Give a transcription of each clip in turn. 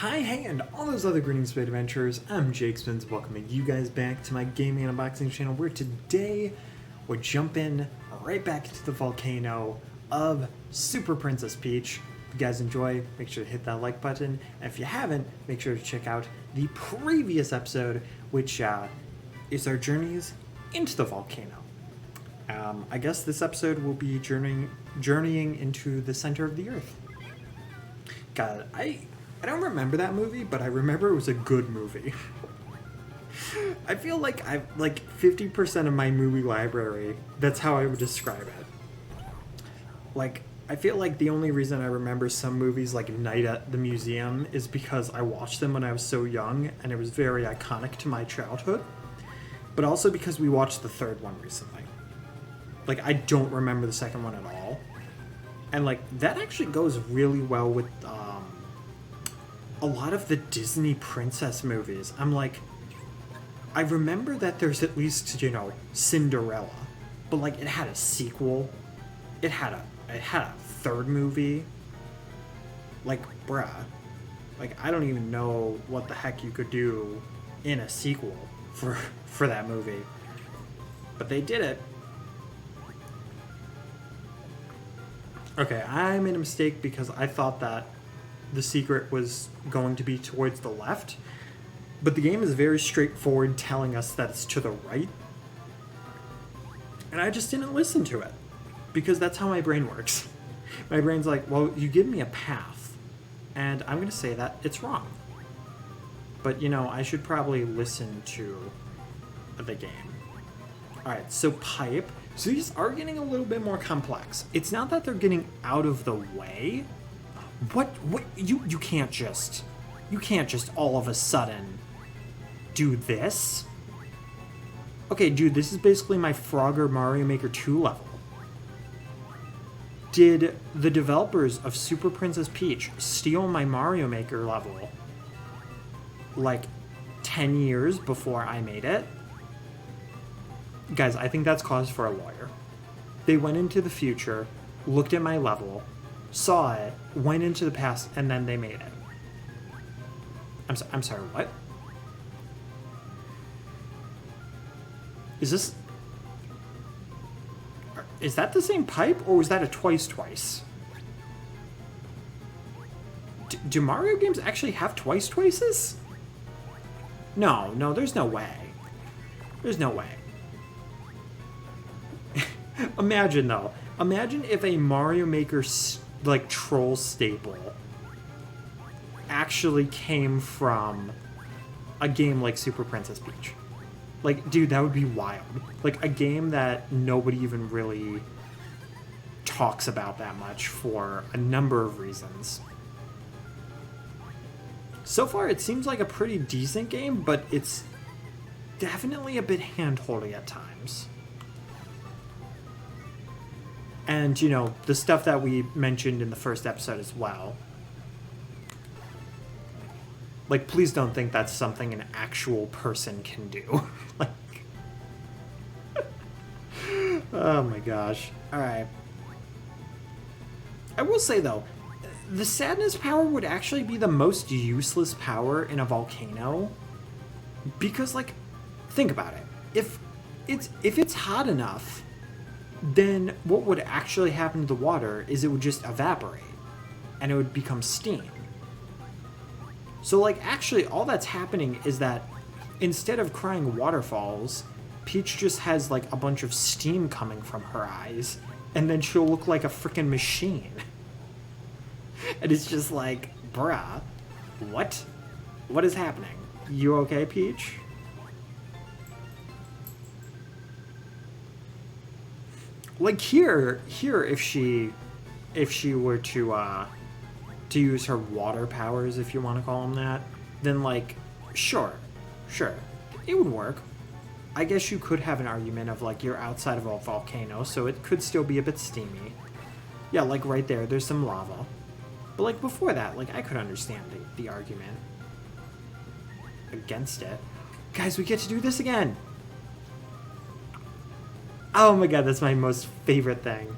Hi, hey, and all those other greetings, Spade Adventurers. I'm Jake Spins, welcoming you guys back to my gaming and unboxing channel, where today we're jumping right back into the volcano of Super Princess Peach. If you guys enjoy, make sure to hit that like button, and if you haven't, make sure to check out the previous episode, which is our journeys into the volcano. I guess this episode will be journeying into the center of the Earth. God, I don't remember that movie, but I remember it was a good movie. I feel like I've 50% of my movie library, that's how I would describe it. Like, I feel like the only reason I remember some movies like Night at the Museum is because I watched them when I was so young and it was very iconic to my childhood. But also because we watched the third one recently. Like, I don't remember the second one at all. And like, that actually goes really well with a lot of the Disney princess movies. I'm like, I remember that there's at least, Cinderella, but like it had a sequel. It had a third movie. Like, bruh. Like, I don't even know what the heck you could do in a sequel for that movie. But they did it. Okay, I made a mistake because I thought that the secret was going to be towards the left, but the game is very straightforward, telling us that it's to the right. And I just didn't listen to it, because that's how my brain works. My brain's like, well, you give me a path, and I'm going to say that it's wrong. But, I should probably listen to the game. Alright, so pipe. So these are getting a little bit more complex. It's not that they're getting out of the way. What you can't just all of a sudden do this. Okay, dude, this is basically my Frogger Mario Maker 2 level. Did the developers of Super Princess Peach steal my Mario Maker level like 10 years before I made it? Guys, I think that's cause for a lawyer. They went into the future, looked at my level, saw it, went into the past, and then they made it. I'm sorry, what? Is that the same pipe, or was that a twice? Do Mario games actually have twices? No, there's no way. There's no way. Imagine if a Mario Maker troll staple actually came from a game like Super Princess Peach. Like, dude, that would be wild. Like, a game that nobody even really talks about that much for a number of reasons. So far, it seems like a pretty decent game, but it's definitely a bit hand-holdy at times. And, the stuff that we mentioned in the first episode as well. Like, please don't think that's something an actual person can do. Like, oh my gosh. Alright. I will say, though, the sadness power would actually be the most useless power in a volcano. Because, like, think about it. If it's hot enough, then what would actually happen to the water is it would just evaporate, and it would become steam. So, like, actually, all that's happening is that instead of crying waterfalls, Peach just has, like, a bunch of steam coming from her eyes, and then she'll look like a freaking machine. And it's just like, bruh, what? What is happening? You okay, Peach? Like, here, if she were to use her water powers, if you want to call them that, then, like, sure, it would work. I guess you could have an argument of, like, you're outside of a volcano, so it could still be a bit steamy. Yeah, like, right there's some lava. But, like, before that, like, I could understand the argument against it. Guys, we get to do this again! Oh my god, that's my most favorite thing.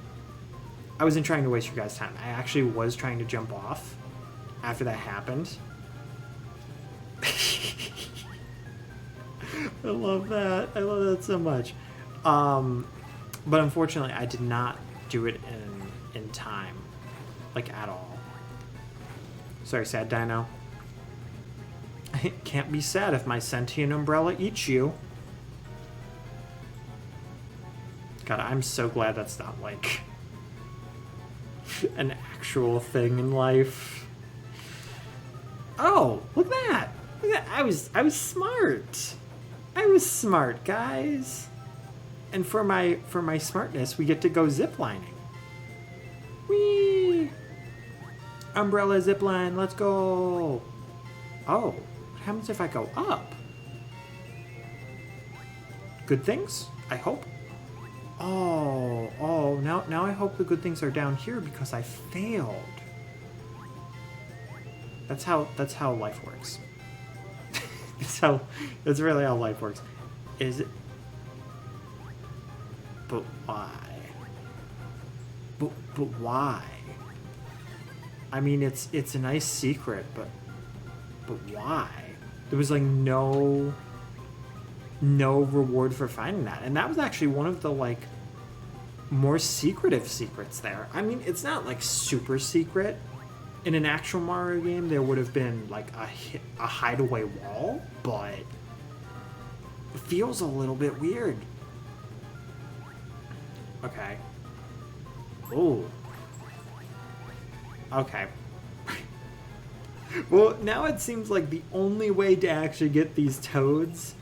I wasn't trying to waste your guys' time. I actually was trying to jump off after that happened. I love that. I love that so much. But unfortunately, I did not do it in time, like at all. Sorry, sad dino. I can't be sad if my sentient umbrella eats you. God, I'm so glad that's not like an actual thing in life. Oh, look at that! Look at that. I was smart. I was smart, guys. And for my smartness, we get to go ziplining. Whee! Umbrella zipline, let's go. Oh, what happens if I go up? Good things, I hope. Oh, now I hope the good things are down here because I failed. That's how life works. That's really how life works. Is it? But why? But why? I mean, it's a nice secret, but why? There was like no reward for finding that, and that was actually one of the like more secretive secrets there. I mean, it's not like super secret. In an actual Mario game, there would have been like a hideaway wall, but it feels a little bit weird. Okay. Ooh. Okay. Well, now it seems like the only way to actually get these toads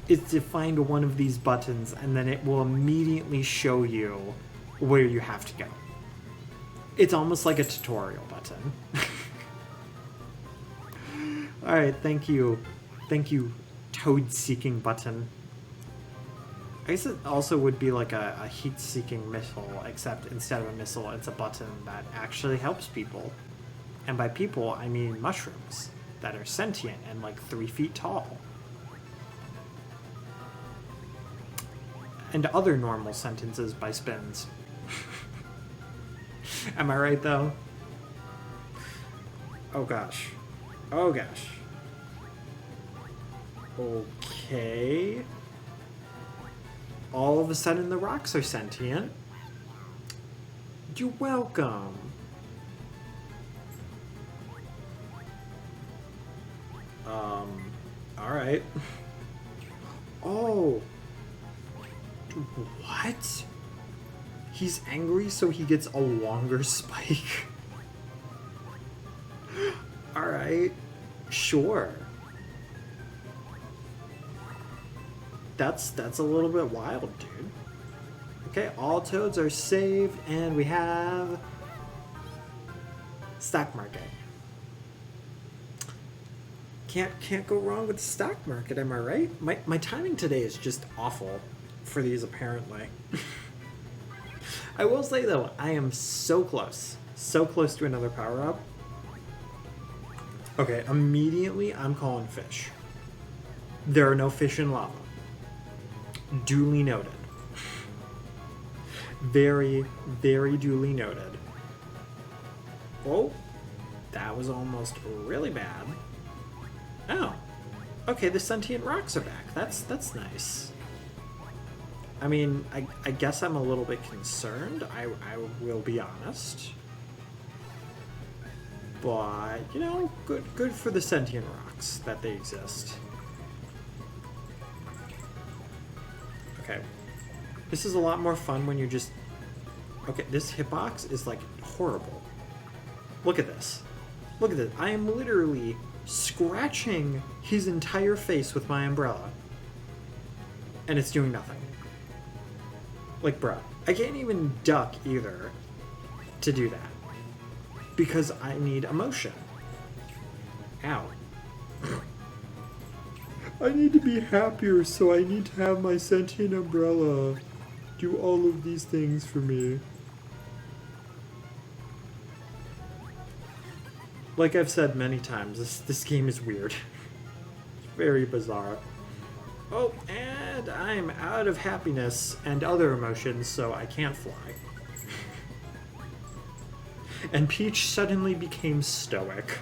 is to find one of these buttons, and then it will immediately show you where you have to go. It's almost like a tutorial button. Alright, thank you. Thank you, toad-seeking button. I guess it also would be like a heat-seeking missile, except instead of a missile, it's a button that actually helps people. And by people, I mean mushrooms that are sentient and like 3 feet tall. And other normal sentences by spins. Am I right, though? Oh, gosh. Oh, gosh. Okay. All of a sudden, the rocks are sentient. You're welcome. Alright. Oh. What? He's angry, so he gets a longer spike. Alright. Sure. That's a little bit wild, dude. Okay, all toads are saved, and we have stock market. Can't go wrong with the stock market, am I right? My timing today is just awful for these, apparently. I will say, though, I am so close to another power-up. Okay, immediately I'm calling fish. There are no fish in lava. Duly noted. Very, very duly noted. Oh, that was almost really bad. Oh, okay, the sentient rocks are back. That's nice. I mean, I guess I'm a little bit concerned. I will be honest. But, you know, good for the sentient rocks that they exist. Okay. This is a lot more fun when you're just... Okay, this hitbox is, like, horrible. Look at this. Look at this. I am literally scratching his entire face with my umbrella. And it's doing nothing. Like, bruh. I can't even duck either to do that. Because I need emotion. Ow. I need to be happier, so I need to have my sentient umbrella do all of these things for me. Like I've said many times, this game is weird. It's very bizarre. Oh, and I'm out of happiness and other emotions, so I can't fly. And Peach suddenly became stoic.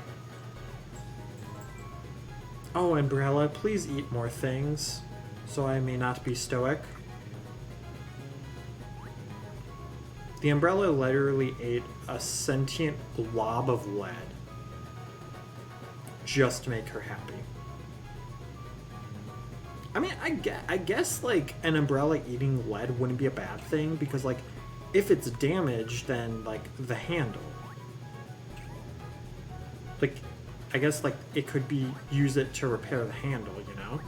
Oh, Umbrella, please eat more things, so I may not be stoic. The Umbrella literally ate a sentient glob of lead just to make her happy. I mean, I guess like an Umbrella eating lead wouldn't be a bad thing, because like if it's damaged, then like the handle, like I guess like it could be use it to repair the handle, you know?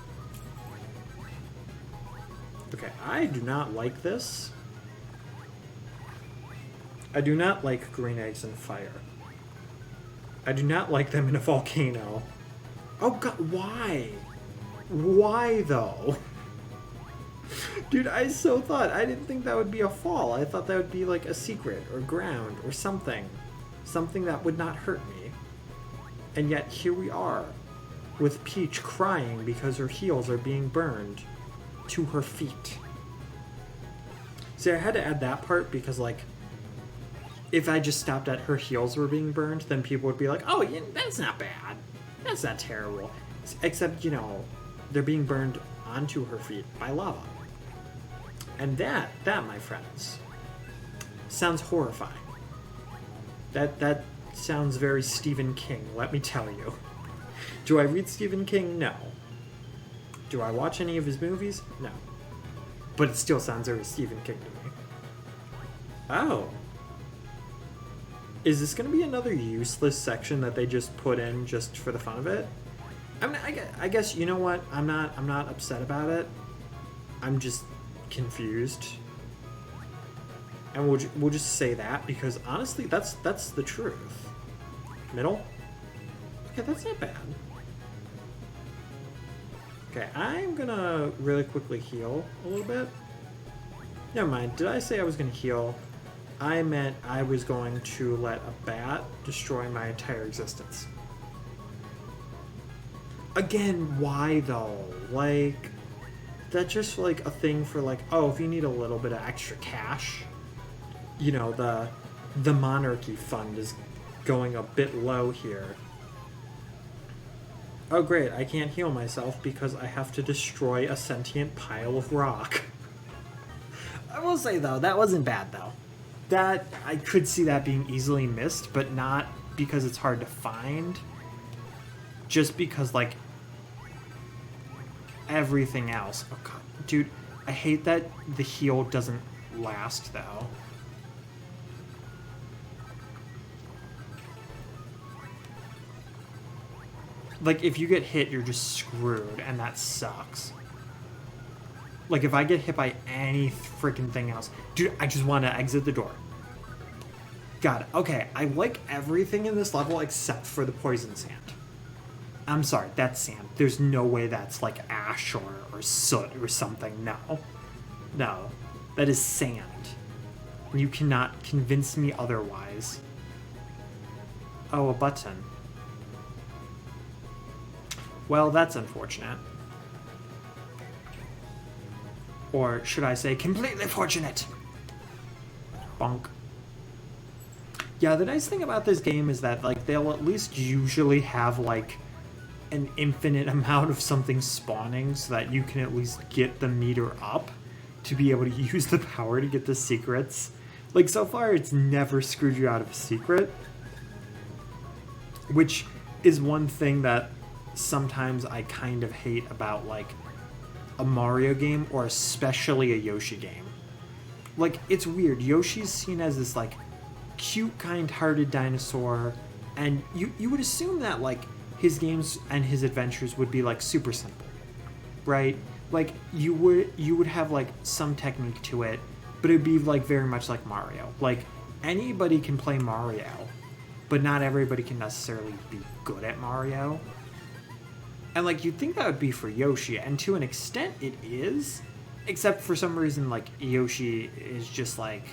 Okay, I do not like this. I do not like green eggs and fire. I do not like them in a volcano. Oh god, why? Why though? Dude, I so thought, I didn't think that would be a fall. I thought that would be like a secret or ground or something. Something that would not hurt me. And yet here we are, with Peach crying because her heels are being burned to her feet. See, I had to add that part because like, if I just stopped at her heels were being burned, then people would be like, oh, yeah, that's not bad. That's not terrible. Except, you know, they're being burned onto her feet by lava. And that, my friends, sounds horrifying. That sounds very Stephen King, let me tell you. Do I read Stephen King? No. Do I watch any of his movies? No. But it still sounds very Stephen King to me. Oh. Is this going to be another useless section that they just put in just for the fun of it? I mean, I guess, you know what? I'm not upset about it. I'm just confused. And we'll just say that, because honestly, that's the truth. Middle? Okay, that's not bad. Okay, I'm gonna really quickly heal a little bit. Never mind, did I say I was gonna heal? I meant I was going to let a bat destroy my entire existence. Again, why though? Like, that's just like a thing for like, oh, if you need a little bit of extra cash, you know, the monarchy fund is going a bit low here. Oh great, I can't heal myself because I have to destroy a sentient pile of rock. I will say though, that wasn't bad though. That, I could see that being easily missed, but not because it's hard to find. Just because, like, everything else. Oh, God. Dude, I hate that the heal doesn't last, though. Like, if you get hit, you're just screwed, and that sucks. Like, if I get hit by any freaking thing else... Dude, I just want to exit the door. Got it. Okay, I like everything in this level except for the poison sand. I'm sorry, that's sand. There's no way that's, like, ash or soot or something. No. No. That is sand. You cannot convince me otherwise. Oh, a button. Well, that's unfortunate. Or should I say, completely fortunate. Bonk. Yeah, the nice thing about this game is that, like, they'll at least usually have, like, an infinite amount of something spawning so that you can at least get the meter up to be able to use the power to get the secrets. Like, so far, it's never screwed you out of a secret. Which is one thing that sometimes I kind of hate about, like, a Mario game, or especially a Yoshi game. Like, it's weird. Yoshi's seen as this, like, cute, kind-hearted dinosaur, and you would assume that, like, his games and his adventures would be, like, super simple, right? Like, you would have, like, some technique to it, but it would be, like, very much like Mario. Like, anybody can play Mario, but not everybody can necessarily be good at Mario. And, like, you'd think that would be for Yoshi, and to an extent it is, except for some reason, like, Yoshi is just, like,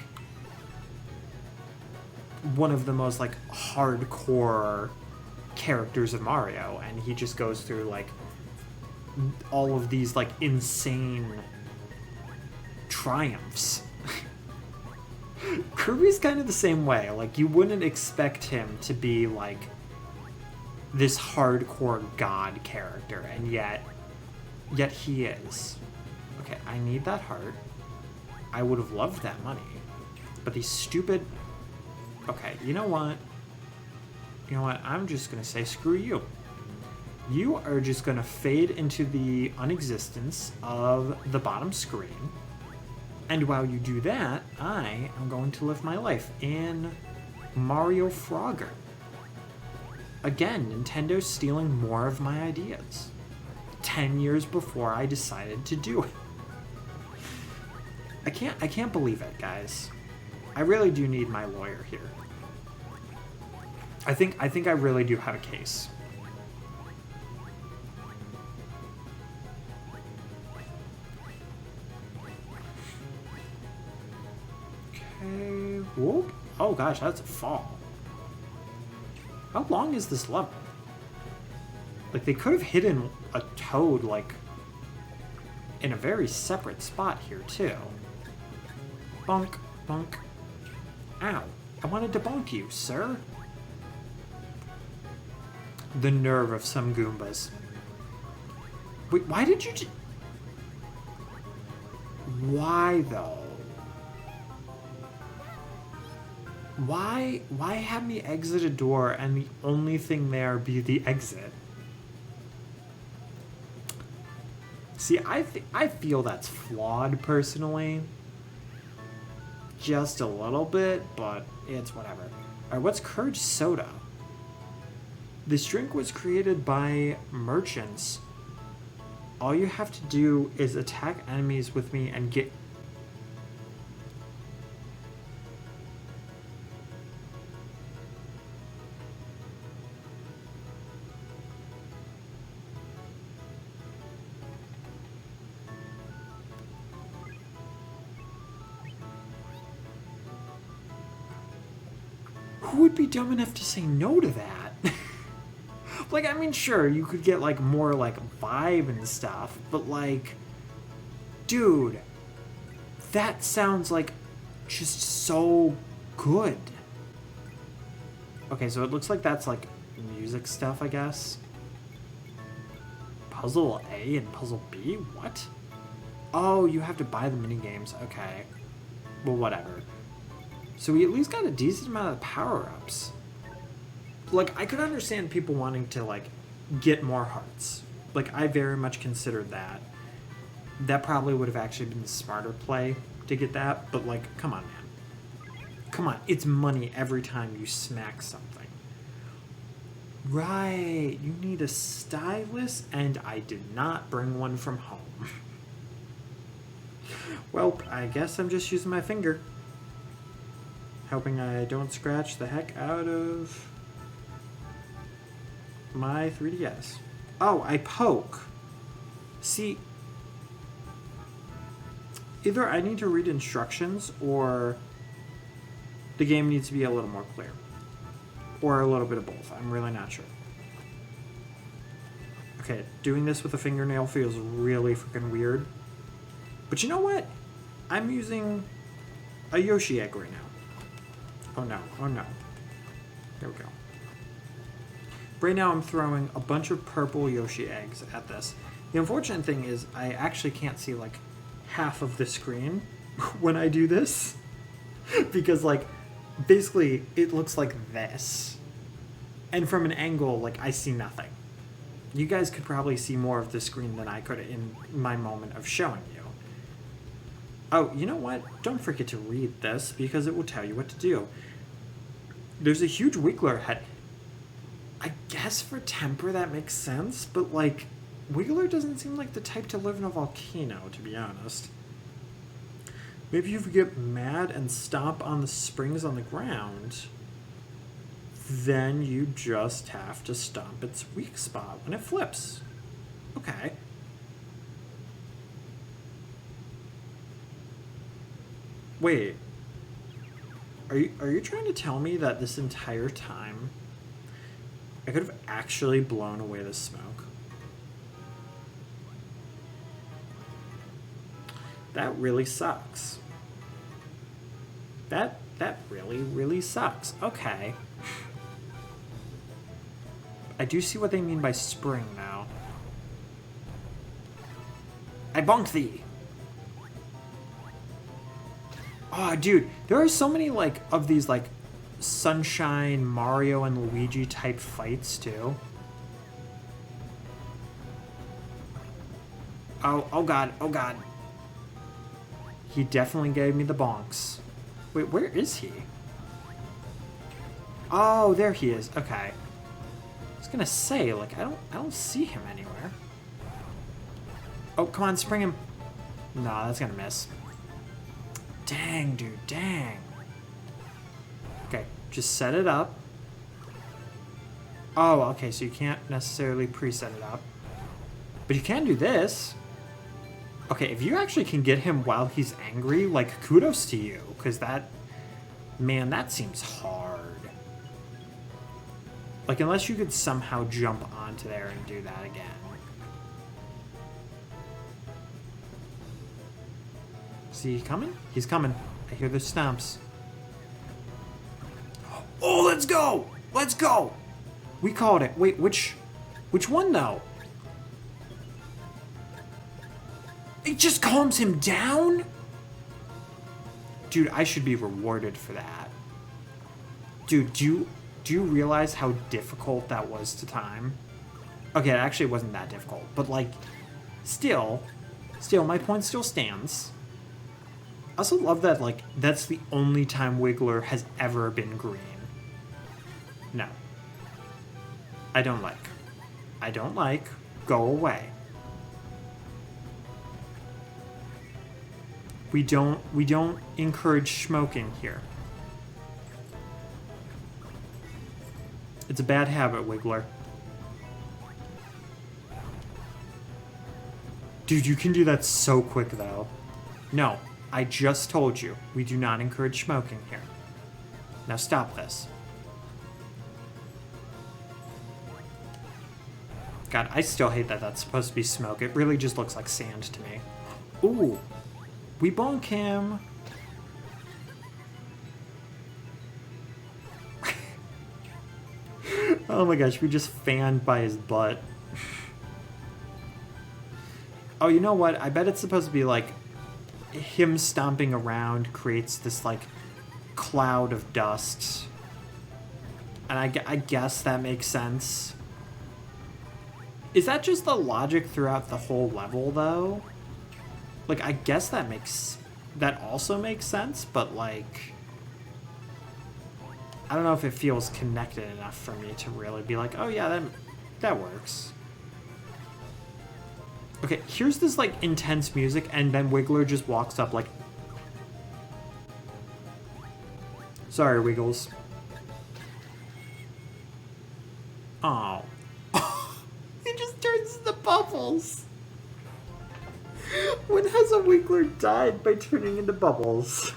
one of the most, like, hardcore characters of Mario, and he just goes through, like, all of these, like, insane triumphs. Kirby's kind of the same way. Like, you wouldn't expect him to be, like, this hardcore god character, and yet he is. Okay, I need that heart. I would have loved that money. But these stupid... Okay, you know what? You know what? I'm just going to say screw you. You are just going to fade into the unexistence of the bottom screen. And while you do that, I am going to live my life in Mario Frogger. Again, Nintendo's stealing more of my ideas. 10 years before I decided to do it. I can't believe it, guys. I really do need my lawyer here. I think I really do have a case. Okay. Whoop. Oh gosh, that's a fall. How long is this level? Like, they could have hidden a toad, like, in a very separate spot here, too. Bonk, bonk. Ow. I wanted to bonk you, sir. The nerve of some Goombas. Wait, why did you Why, though? Why have me exit a door and the only thing there be the exit? See, I feel that's flawed, personally. Just a little bit, but it's whatever. Alright, what's Courage Soda? This drink was created by merchants. All you have to do is attack enemies with me and get... Who would be dumb enough to say no to that? Like, I mean, sure, you could get, like, more, like, vibe and stuff, but, like, dude, that sounds, like, just so good. Okay, so it looks like that's, like, music stuff, I guess. Puzzle A and Puzzle B? What? Oh, you have to buy the minigames. Okay. Well, whatever. So we at least got a decent amount of power-ups. Like, I could understand people wanting to, like, get more hearts. Like, I very much considered that. That probably would have actually been the smarter play to get that. But, like, come on, man. Come on. It's money every time you smack something. Right. You need a stylus, and I did not bring one from home. Well, I guess I'm just using my finger. Hoping I don't scratch the heck out of my 3DS. Oh, I poke. See, either I need to read instructions or the game needs to be a little more clear. Or a little bit of both. I'm really not sure. Okay, doing this with a fingernail feels really freaking weird. But you know what? I'm using a Yoshi egg right now. Oh no, oh no. There we go. Right now I'm throwing a bunch of purple Yoshi eggs at this. The unfortunate thing is I actually can't see like half of the screen when I do this. Because like basically it looks like this. And from an angle, like I see nothing. You guys could probably see more of the screen than I could in my moment of showing you. Oh, you know what? Don't forget to read this because it will tell you what to do. There's a huge Wiggler head. I guess for temper that makes sense, but like, Wiggler doesn't seem like the type to live in a volcano, to be honest. Maybe if you get mad and stomp on the springs on the ground, then you just have to stomp its weak spot when it flips. Okay. Wait. Are you trying to tell me that this entire time I could have actually blown away the smoke? That really sucks. That really, really sucks. Okay. I do see what they mean by spring now. I bonk thee! Oh, dude, there are so many, like, of these, like, Sunshine, Mario, and Luigi type fights, too. Oh god, oh god. He definitely gave me the bonks. Wait, where is he? Oh, there he is. Okay. I was gonna say, like, I don't see him anywhere. Oh, come on, spring him. No, that's gonna miss. Dang, dude, dang. Okay, just set it up. Oh, okay, so you can't necessarily preset it up. But you can do this. Okay, if you actually can get him while he's angry, like, kudos to you. Because that... Man, that seems hard. Like, unless you could somehow jump onto there and do that again. See he coming? He's coming. I hear the stomps. Oh, let's go! Let's go! We called it. Wait, which one, though? It just calms him down? Dude, I should be rewarded for that. Dude, do you realize how difficult that was to time? Okay, it actually wasn't that difficult, but like, still, my point still stands. I also love that, like, that's the only time Wiggler has ever been green. No. I don't like. Go away. We don't encourage smoking here. It's a bad habit, Wiggler. Dude, you can do that so quick, though. No, I just told you, we do not encourage smoking here. Now stop this. God, I still hate that that's supposed to be smoke. It really just looks like sand to me. Ooh. We bonk him. Oh my gosh, we just fanned by his butt. Oh, you know what? I bet it's supposed to be like him stomping around creates this like cloud of dust. And I guess that makes sense. Is that just the logic throughout the whole level, though? Like, I guess that also makes sense, but, like, I don't know if it feels connected enough for me to really be like, oh yeah, that works. Okay, here's this, like, intense music, and then Wiggler just walks up like... Sorry, Wiggles. Oh. He just turns into bubbles. When has a Wiggler died by turning into bubbles?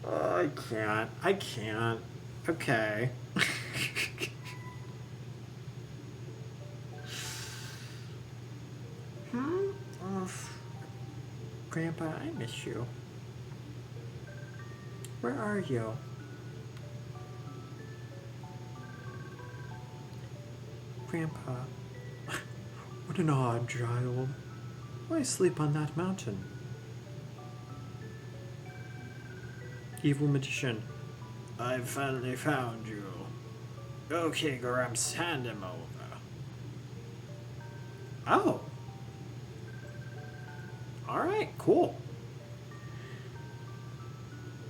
Oh, I can't. Okay. Oh, Grandpa, I miss you. Where are you? Grandpa. What an odd child. Why sleep on that mountain? Evil magician. I finally found you. Okay, Grumps, hand him over. Oh. Alright, cool.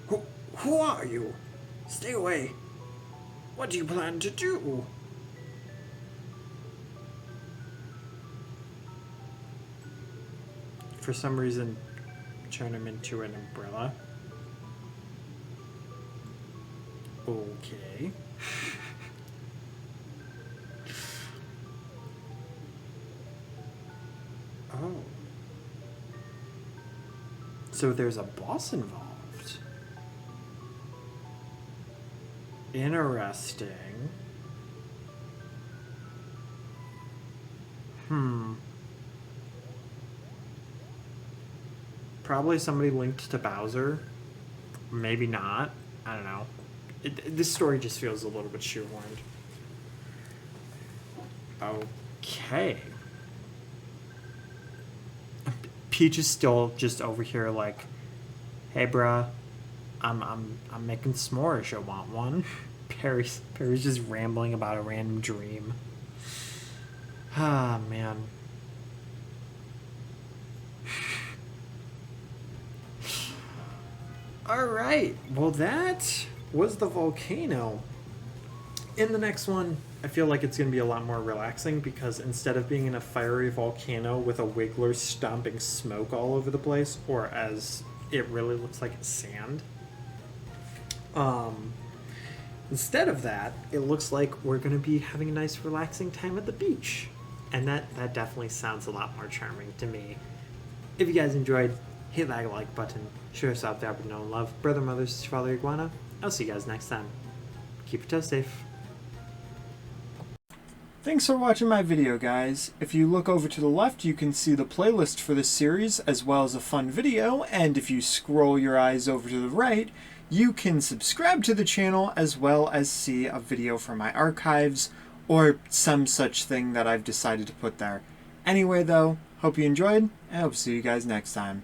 Who are you? Stay away. What do you plan to do? For some reason, turn him into an umbrella. Okay. Oh. So there's a boss involved. Interesting. Probably somebody linked to Bowser. Maybe not. I don't know. This story just feels a little bit shoehorned. Okay. Peach is still just over here like, hey bruh, I'm making s'mores, you want one? Perry's just rambling about a random dream. Ah, man. Alright, well that was the volcano. In the next one, I feel like it's going to be a lot more relaxing because instead of being in a fiery volcano with a wiggler stomping smoke all over the place, or as it really looks like it's sand, instead of that, it looks like we're going to be having a nice relaxing time at the beach. And that definitely sounds a lot more charming to me. If you guys enjoyed, hit that like button, share us out there with no love. Brother, mother, sister, father, iguana. I'll see you guys next time. Keep your toes safe. Thanks for watching my video, guys. If you look over to the left, you can see the playlist for this series, as well as a fun video, and if you scroll your eyes over to the right, you can subscribe to the channel, as well as see a video from my archives, or some such thing that I've decided to put there. Anyway, though, hope you enjoyed, and I hope to see you guys next time.